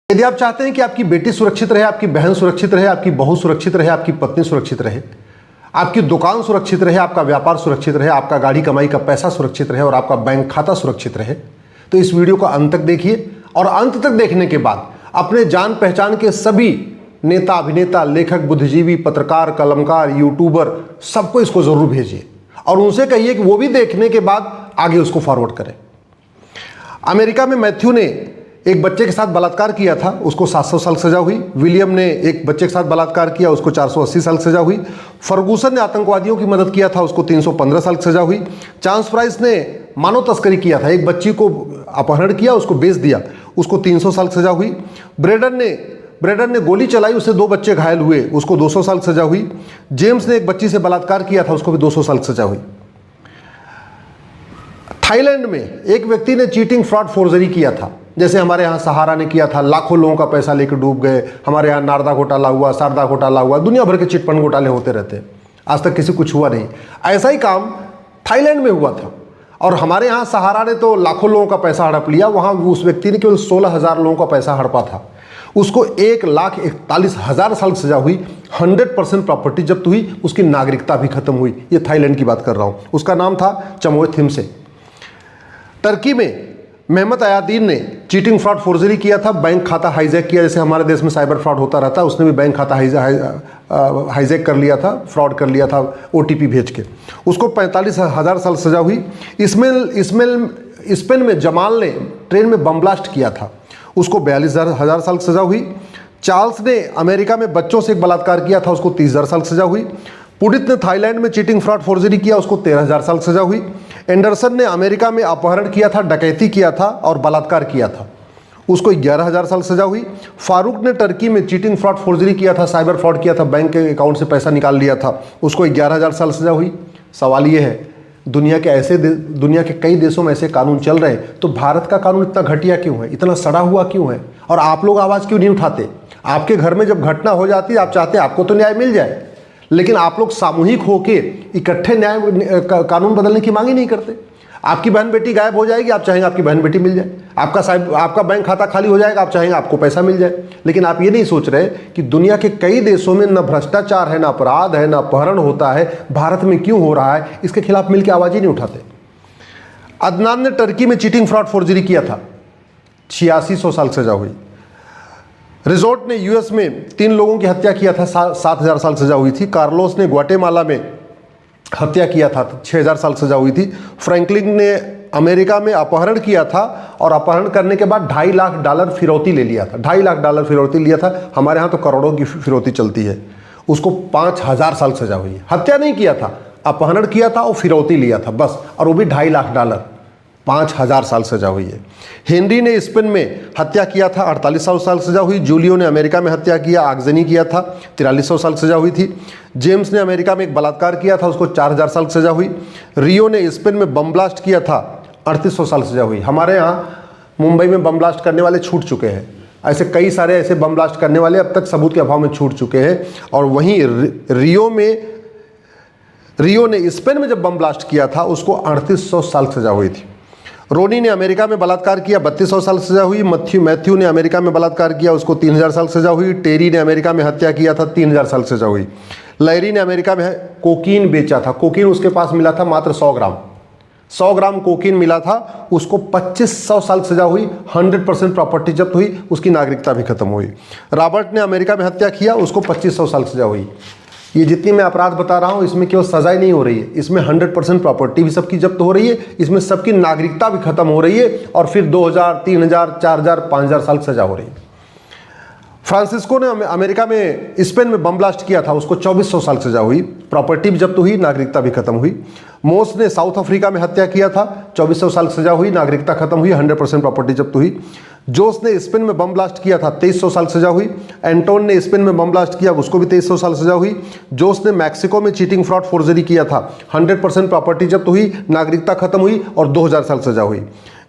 यदि आप चाहते हैं कि आपकी बेटी सुरक्षित रहे, आपकी बहन सुरक्षित रहे, आपकी बहू सुरक्षित रहे, आपकी पत्नी सुरक्षित रहे, आपकी दुकान सुरक्षित रहे, आपका व्यापार सुरक्षित रहे, आपका गाड़ी कमाई का पैसा सुरक्षित रहे और आपका बैंक खाता सुरक्षित रहे, तो इस वीडियो को अंत तक देखिए। और अंत तक देखने के बाद अपने जान पहचान के सभी नेता, अभिनेता, लेखक, बुद्धिजीवी, पत्रकार, कलमकार, यूट्यूबर, सबको इसको जरूर भेजिए और उनसे कहिए कि वो भी देखने के बाद आगे उसको फॉरवर्ड करें। अमेरिका में मैथ्यू ने एक बच्चे के साथ बलात्कार किया था, उसको 700 साल सजा हुई। विलियम ने एक बच्चे के साथ बलात्कार किया, उसको 480 साल सजा हुई। फर्गूसन ने आतंकवादियों की मदद किया था, उसको 315 साल सजा हुई। चांस प्राइस ने मानव तस्करी किया था, एक बच्ची को अपहरण किया, उसको बेच दिया, उसको 300 साल सजा हुई। ब्रेडन ने गोली चलाई, उससे 2 बच्चे घायल हुए, उसको 200 साल सजा हुई। जेम्स ने एक बच्ची से बलात्कार किया था, उसको भी 200 साल सजा हुई। थाईलैंड में एक व्यक्ति ने चीटिंग, फ्रॉड, फोर्जरी किया था, जैसे हमारे यहाँ सहारा ने किया था, लाखों लोगों का पैसा लेकर डूब गए। हमारे यहाँ नारदा घोटाला हुआ, शारदा घोटाला हुआ, दुनिया भर के चिटफंड घोटाले होते रहते हैं, आज तक किसी कुछ हुआ नहीं। ऐसा ही काम थाईलैंड में हुआ था और हमारे यहाँ सहारा ने तो लाखों लोगों का पैसा हड़प लिया। वहाँ उस व्यक्ति ने केवल 16,000 लोगों का पैसा हड़पा था, उसको 1,41,000 साल सजा हुई, 100% प्रॉपर्टी जब्त हुई, उसकी नागरिकता भी खत्म हुई। ये थाईलैंड की बात कर रहा हूँ। उसका नाम था चमोय थिमसे। टर्की में मेहमत अयादीन ने चीटिंग, फ्रॉड, फोर्जरी किया था, बैंक खाता हाईजैक किया, जैसे हमारे देश में साइबर फ्रॉड होता रहता है, उसने भी बैंक खाता हाईजैक कर लिया था, फ्रॉड कर लिया था OTP भेज के। उसको 45,000 साल सजा हुई। स्पेन में जमाल ने ट्रेन में बम ब्लास्ट किया था, उसको 42,000 साल सजा हुई। चार्ल्स ने अमेरिका में बच्चों से एक बलात्कार किया था, उसको 30,000 साल सजा हुई। पुडित ने थाईलैंड में चीटिंग, फ्रॉड, फोर्जरी किया, उसको 13,000 साल सजा हुई। एंडरसन ने अमेरिका में अपहरण किया था, डकैती किया था और बलात्कार किया था, उसको 11,000 साल सजा हुई। फारूक ने टर्की में चीटिंग, फ्रॉड, फोर्जरी किया था, साइबर फ्रॉड किया था, बैंक के अकाउंट से पैसा निकाल लिया था, उसको 11,000 साल सजा हुई। सवाल ये है, दुनिया के कई देशों में ऐसे कानून चल रहे हैं, तो भारत का कानून इतना घटिया क्यों है, इतना सड़ा हुआ क्यों है, और आप लोग आवाज़ क्यों नहीं उठाते? आपके घर में जब घटना हो जाती है, आप चाहते हैं आपको तो न्याय मिल जाए, लेकिन आप लोग सामूहिक होके इकट्ठे न्याय कानून बदलने की मांग ही नहीं करते। आपकी बहन बेटी गायब हो जाएगी, आप चाहेंगे आपकी बहन बेटी मिल जाए। आपका बैंक खाता खाली हो जाएगा, आप चाहेंगे आपको पैसा मिल जाए। लेकिन आप ये नहीं सोच रहे कि दुनिया के कई देशों में न भ्रष्टाचार है, न अपराध है, न अपहरण होता है, भारत में क्यों हो रहा है? इसके खिलाफ मिलकर आवाज ही नहीं उठाते। अदनान ने टर्की में चीटिंग, फ्रॉड, फोर्जरी किया था, 8600 साल सजा हुई। रिजोर्ट ने यूएस में 3 लोगों की हत्या किया था, 7,000 साल सजा हुई थी। कार्लोस ने ग्वाटेमाला में हत्या किया था, 6,000 साल सजा हुई थी। फ्रैंकलिन ने अमेरिका में अपहरण किया था और अपहरण करने के बाद $2.5 लाख फिरौती ले लिया था, $2.5 लाख फिरौती लिया था। हमारे यहाँ तो करोड़ों की फिरौती चलती है। उसको 5,000 साल सजा हुई है। हत्या नहीं किया था, अपहरण किया था और फिरौती लिया था बस, और वो भी $2.5 लाख, 5,000 साल सजा हुई है। हेनरी ने स्पेन में हत्या किया था, 4800 साल सजा हुई। जूलियो ने अमेरिका में हत्या किया, आगजनी किया था, 4300 साल सजा हुई थी। जेम्स ने अमेरिका में एक बलात्कार किया था, उसको 4,000 साल सजा हुई। रियो ने स्पेन में बम ब्लास्ट किया था, 3800 साल सजा हुई। हमारे यहाँ मुंबई में बम ब्लास्ट करने वाले छूट चुके हैं, ऐसे कई सारे ऐसे बम ब्लास्ट करने वाले अब तक सबूत के अभाव में छूट चुके हैं। और वहीं रियो ने स्पेन में जब बम ब्लास्ट किया था, उसको 3800 साल सजा हुई थी। रोनी ने अमेरिका में बलात्कार किया, 3200 साल सजा हुई। मैथ्यू ने अमेरिका में बलात्कार किया, उसको 3,000 साल सजा हुई। टेरी ने अमेरिका में हत्या किया था, 3,000 साल सजा हुई। लैरी ने अमेरिका में कोकीन बेचा था, कोकीन उसके पास मिला था मात्र 100 ग्राम कोकीन मिला था, उसको 2500 साल सजा हुई, 100% प्रॉपर्टी जब्त हुई, उसकी नागरिकता भी खत्म हुई। रॉबर्ट ने अमेरिका में हत्या किया, उसको 2500 साल सजा हुई। ये जितनी मैं अपराध बता रहा हूँ, इसमें केवल सजाएं नहीं हो रही है, इसमें 100% प्रॉपर्टी भी सबकी जब्त हो रही है, इसमें सबकी नागरिकता भी खत्म हो रही है, और फिर 2,000, 3,000, 4,000, 5,000 साल सजा हो रही है। फ्रांसिस्को ने अमेरिका में स्पेन में बम ब्लास्ट किया था, उसको 2,400 साल सजा हुई, प्रॉपर्टी भी जब्त हुई, नागरिकता भी खत्म हुई। मोस ने साउथ अफ्रीका में हत्या किया था, 2,400 साल सजा हुई, नागरिकता खत्म हुई, 100% प्रॉपर्टी जब्त हुई। जोस ने स्पेन में बम ब्लास्ट किया था, 2,300 साल सजा हुई। एंटोन ने स्पेन में बम ब्लास्ट किया, उसको भी 2,300 साल सजा हुई। जोस ने मैक्सिको में चीटिंग, फ्रॉड, फोर्जरी किया था, 100% प्रॉपर्टी जब्त हुई, नागरिकता खत्म हुई और 2,000 साल सजा हुई।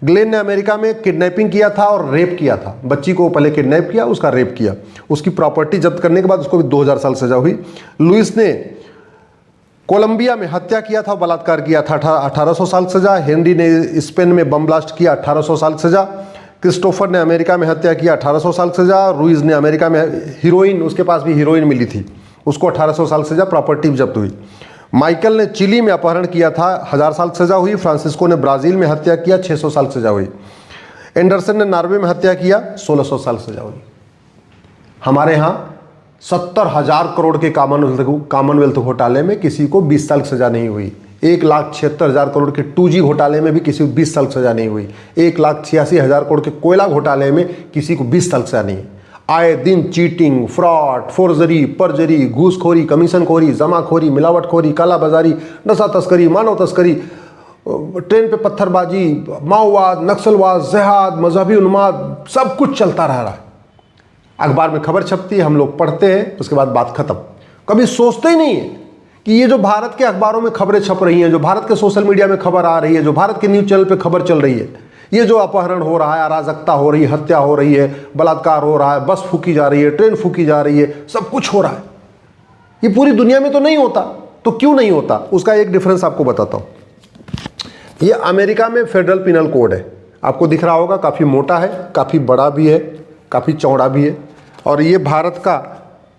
ग्लेन ने अमेरिका में किडनैपिंग किया था और रेप किया था, बच्ची को पहले किडनैप किया, उसका रेप किया, उसकी प्रॉपर्टी जब्त करने के बाद उसको भी 2,000 साल सजा हुई। लुइस ने कोलंबिया में हत्या किया था, बलात्कार किया था, 1800 साल सजा। हेनरी ने स्पेन में बम ब्लास्ट किया, 1800 साल सजा। क्रिस्टोफर ने अमेरिका में हत्या किया, 1800 साल सजा। रुइज ने अमेरिका में हीरोइन, उसके पास भी हीरोइन मिली थी, उसको 1800 साल सजा, प्रॉपर्टी जब्त हुई। माइकल ने चिली में अपहरण किया था, 1000 साल सजा हुई। फ्रांसिस्को ने ब्राज़ील में हत्या किया, 600 साल सजा हुई। एंडरसन ने नॉर्वे में हत्या किया, 1600 साल सजा हुई। हमारे यहाँ 70,000 करोड़ के कॉमनवेल्थ घोटाले में किसी को 20 साल सजा नहीं हुई। 1,76,000 करोड़ के 2G घोटाले में भी किसी को 20 साल सजा नहीं हुई। 1,86,000 करोड़ के कोयला घोटाले में किसी को 20 साल सजा नहीं। आए दिन चीटिंग, फ्रॉड, फोर्जरी, परजरी, घूसखोरी, कमीशनखोरी, जमाखोरी, मिलावटखोरी, कालाबाजारी, नशा तस्करी, मानव तस्करी, ट्रेन पे पत्थरबाजी, माओवाद, नक्सलवाद, जिहाद, मजहबी उन्माद, सब कुछ चलता रह रहा है। अखबार में खबर छपती है, हम लोग पढ़ते हैं, उसके बाद बात खत्म। कभी सोचते ही नहीं है कि ये जो भारत के अखबारों में खबरें छप रही हैं, जो भारत के सोशल मीडिया में खबर आ रही है, जो भारत के न्यूज़ चैनल पे खबर चल रही है, ये जो अपहरण हो रहा है, अराजकता हो रही है, हत्या हो रही है, बलात्कार हो रहा है, बस फूकी जा रही है, ट्रेन फूकी जा रही है, सब कुछ हो रहा है। ये पूरी दुनिया में तो नहीं होता, तो क्यों नहीं होता? उसका एक डिफरेंस आपको बताता हूँ। ये अमेरिका में फेडरल पिनल कोड है, आपको दिख रहा होगा, काफ़ी मोटा है, काफ़ी बड़ा भी है, काफ़ी चौड़ा भी है। और ये भारत का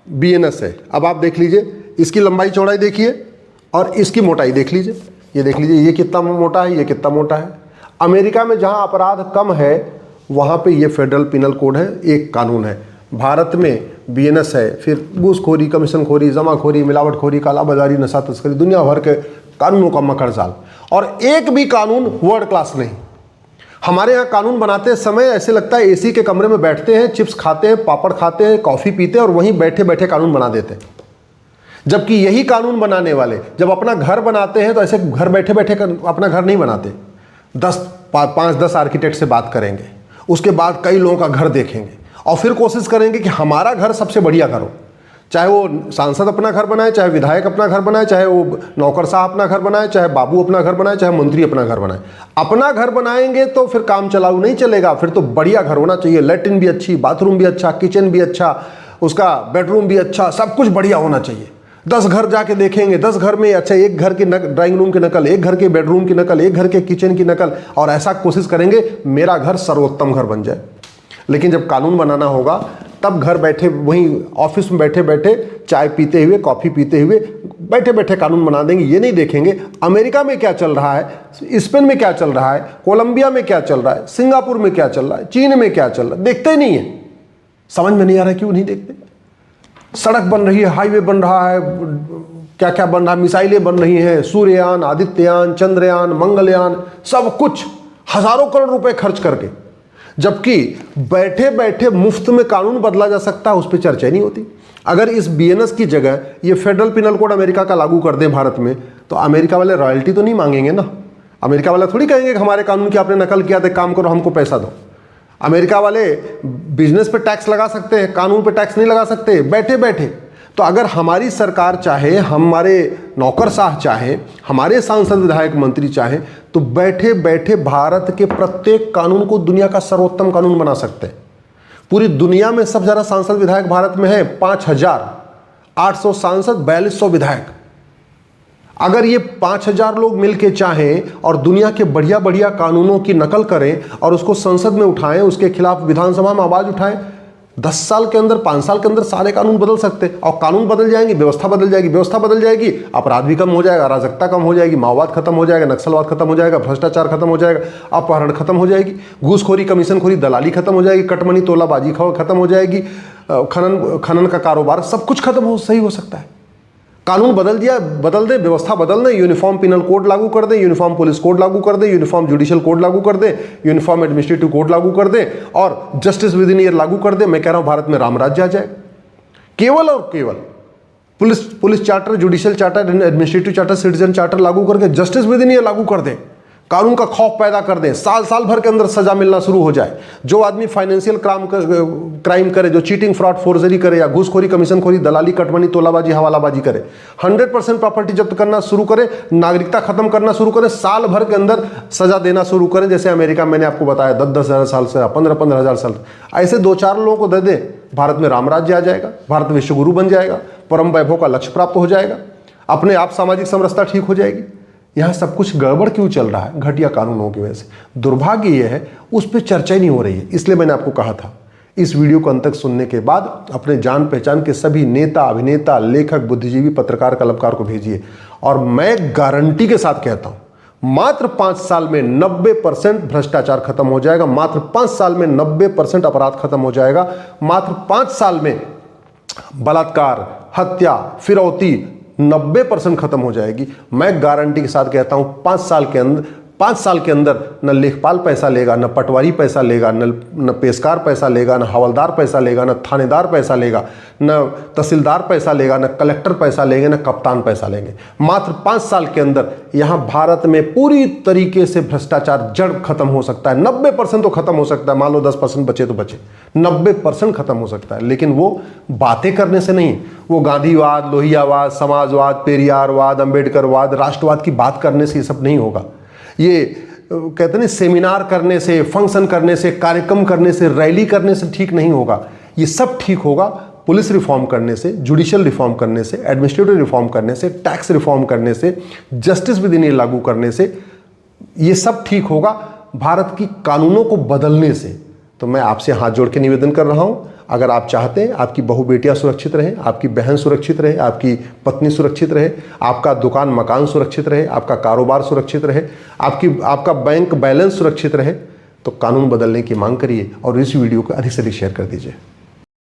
BNS है। अब आप देख लीजिए, इसकी लंबाई चौड़ाई देखिए और इसकी मोटाई देख लीजिए। ये देख लीजिए, ये कितना मोटा है, ये कितना मोटा है। अमेरिका में जहाँ अपराध कम है वहाँ पे ये फेडरल पिनल कोड है, एक कानून है। भारत में BNS है, फिर घूसखोरी, कमीशनखोरी, जमाखोरी, मिलावटखोरी, कालाबाजारी, नशा तस्करी, दुनिया भर के कानूनों का मकर जाल, और एक भी कानून वर्ल्ड क्लास नहीं। हमारे यहाँ कानून बनाते समय ऐसे लगता है AC के कमरे में बैठते हैं, चिप्स खाते हैं, पापड़ खाते हैं, कॉफ़ी पीते हैं और वहीं बैठे बैठे कानून बना देते हैं। जबकि यही कानून बनाने वाले जब अपना घर बनाते हैं तो ऐसे घर बैठे बैठे अपना घर नहीं बनाते। 5-10 आर्किटेक्ट से बात करेंगे, उसके बाद कई लोगों का घर देखेंगे और फिर कोशिश करेंगे कि हमारा घर सबसे बढ़िया घर हो। चाहे वो सांसद अपना घर बनाए, चाहे विधायक अपना घर बनाए, चाहे वो नौकरशाह अपना घर बनाए, चाहे बाबू अपना घर बनाए, चाहे मंत्री अपना घर बनाए। अपना घर बनाएंगे तो फिर काम चलाऊ नहीं चलेगा, फिर तो बढ़िया घर होना चाहिए। लैट्रिन भी अच्छी, बाथरूम भी अच्छा, किचन भी अच्छा, उसका बेडरूम भी अच्छा, सब कुछ बढ़िया होना चाहिए। 10 घर जाके देखेंगे, 10 घर में अच्छा, एक घर के ड्राइंग रूम की नकल, एक घर के बेडरूम की नकल, एक घर के किचन की नकल, और ऐसा कोशिश करेंगे मेरा घर सर्वोत्तम घर बन जाए। लेकिन जब कानून बनाना होगा तब घर बैठे, वहीं ऑफिस में बैठे बैठे चाय पीते हुए, कॉफ़ी पीते हुए बैठे बैठे कानून बना देंगे। ये नहीं देखेंगे अमेरिका में क्या चल रहा है, स्पेन में क्या चल रहा है, कोलंबिया में क्या चल रहा है, सिंगापुर में क्या चल रहा है, चीन में क्या चल रहा है। देखते ही नहीं है, समझ में नहीं आ रहा क्यों नहीं देखते। सड़क बन रही है, हाईवे बन रहा है, क्या क्या बन रहा है, मिसाइलें बन रही हैं, सूर्ययान, आदित्ययान, चंद्रयान, मंगलयान, सब कुछ हजारों करोड़ रुपए खर्च करके, जबकि बैठे बैठे मुफ्त में कानून बदला जा सकता है, उस पर चर्चा नहीं होती। अगर इस BNS की जगह ये फेडरल पिनल कोड अमेरिका का लागू कर दें भारत में, तो अमेरिका वाले रॉयल्टी तो नहीं मांगेंगे ना। अमेरिका वाले थोड़ी कहेंगे कि हमारे कानून की आपने नकल किया, तो काम करो, हमको पैसा दो। अमेरिका वाले बिजनेस पे टैक्स लगा सकते हैं, कानून पे टैक्स नहीं लगा सकते बैठे बैठे। तो अगर हमारी सरकार चाहे, हमारे नौकरशाह चाहे, हमारे सांसद विधायक मंत्री चाहे, तो बैठे बैठे भारत के प्रत्येक कानून को दुनिया का सर्वोत्तम कानून बना सकते हैं। पूरी दुनिया में सबसे ज़्यादा सांसद विधायक भारत में है, 5,800 सांसद, 4,200 विधायक। अगर ये 5,000 लोग मिलके चाहें और दुनिया के बढ़िया बढ़िया कानूनों की नकल करें और उसको संसद में उठाएं, उसके खिलाफ विधानसभा में आवाज़ उठाएं, 10 साल के अंदर, 5 साल के अंदर सारे कानून बदल सकते हैं। और कानून बदल जाएंगे, व्यवस्था बदल जाएगी, व्यवस्था बदल जाएगी, अपराध भी कम हो जाएगा, अराजकता कम हो जाएगी, माओवाद खत्म हो जाएगा, नक्सलवाद खत्म हो जाएगा, भ्रष्टाचार खत्म हो जाएगा, अपहरण खत्म हो जाएगी, घूसखोरी, कमीशनखोरी, दलाली खत्म हो जाएगी, कटमनी तोलाबाजी खत्म हो जाएगी, खनन का कारोबार, सब कुछ खत्म हो, सही हो सकता है। कानून बदल दे, व्यवस्था बदल दें, यूनिफॉर्म पिनल कोड लागू कर दें, यूनिफॉर्म पुलिस कोड लागू कर दें, यूनिफॉर्म जुडिशियल कोड लागू कर दें, यूनिफॉर्म एडमिनिस्ट्रेटिव कोड लागू कर दें और जस्टिस विद इन ईयर लागू कर दें। मैं कह रहा हूं भारत में राम राज्य आ जाए। केवल और केवल police charter, judicial charter, administrative charter, citizen charter लागू करके जस्टिस विद इन ईयर लागू कर दें, कानून का खौफ पैदा कर दें, साल भर के अंदर सजा मिलना शुरू हो जाए। जो आदमी फाइनेंशियल क्राइम करे, जो चीटिंग, फ्रॉड, फोर्जरी करे या घूसखोरी, कमीशनखोरी, दलाली, कटमनी, तोलाबाजी, हवालाबाजी करे, 100% प्रॉपर्टी जब्त करना शुरू करे, नागरिकता खत्म करना शुरू करे, साल भर के अंदर सजा देना शुरू करें। जैसे अमेरिका, मैंने आपको बताया 10-10 हज़ार साल से 15-15 हज़ार साल, ऐसे 2-4 लोगों को दे दे, भारत में राम राज्य आ जाएगा, भारत विश्वगुरु बन जाएगा, परम वैभव का लक्ष्य प्राप्त हो जाएगा, अपने आप सामाजिक समरसता ठीक हो जाएगी। यहाँ सब कुछ गड़बड़ क्यों चल रहा है? घटिया कानूनों की वजह से। दुर्भाग्य ये है उस पर चर्चा ही नहीं हो रही है। इसलिए मैंने आपको कहा था इस वीडियो को अंत तक सुनने के बाद अपने जान पहचान के सभी नेता, अभिनेता, लेखक, बुद्धिजीवी, पत्रकार, कलाकार को भेजिए। और मैं गारंटी के साथ कहता हूं मात्र 5 साल में 90% भ्रष्टाचार खत्म हो जाएगा, मात्र 5 साल में 90% अपराध खत्म हो जाएगा, मात्र 5 साल में बलात्कार, हत्या, फिरौती 90% खत्म हो जाएगी। मैं गारंटी के साथ कहता हूं 5 साल के अंदर न लेखपाल पैसा लेगा, न पटवारी पैसा लेगा, न पेशकार पैसा लेगा, न हवलदार पैसा लेगा, न थानेदार पैसा लेगा, न तहसीलदार पैसा लेगा, न कलेक्टर पैसा लेंगे, न कप्तान पैसा लेंगे। मात्र 5 साल के अंदर यहाँ भारत में पूरी तरीके से भ्रष्टाचार जड़ खत्म हो सकता है। 90% तो खत्म हो सकता है, मान लो 10% बचे तो बचे, 90% खत्म हो सकता है। लेकिन वो बातें करने से नहीं, वो गांधीवाद, लोहियावाद, समाजवाद, पेरियारवाद, अंबेडकरवाद, राष्ट्रवाद की बात करने से ये सब नहीं होगा। ये कहते हैं सेमिनार करने से, फंक्शन करने से, कार्यक्रम करने से, रैली करने से ठीक नहीं होगा। ये सब ठीक होगा पुलिस रिफॉर्म करने से, जुडिशियल रिफॉर्म करने से, एडमिनिस्ट्रेटिव रिफॉर्म करने से, टैक्स रिफॉर्म करने से, जस्टिस विद इन लागू करने से। ये सब ठीक होगा भारत की कानूनों को बदलने से। तो मैं आपसे हाथ जोड़ के निवेदन कर रहा हूं, अगर आप चाहते हैं आपकी बहू बेटियां सुरक्षित रहें, आपकी बहन सुरक्षित रहे, आपकी पत्नी सुरक्षित रहे, आपका दुकान मकान सुरक्षित रहे, आपका कारोबार सुरक्षित रहे, आपका बैंक बैलेंस सुरक्षित रहे, तो कानून बदलने की मांग करिए और इस वीडियो को अधिक से अधिक शेयर कर दीजिए।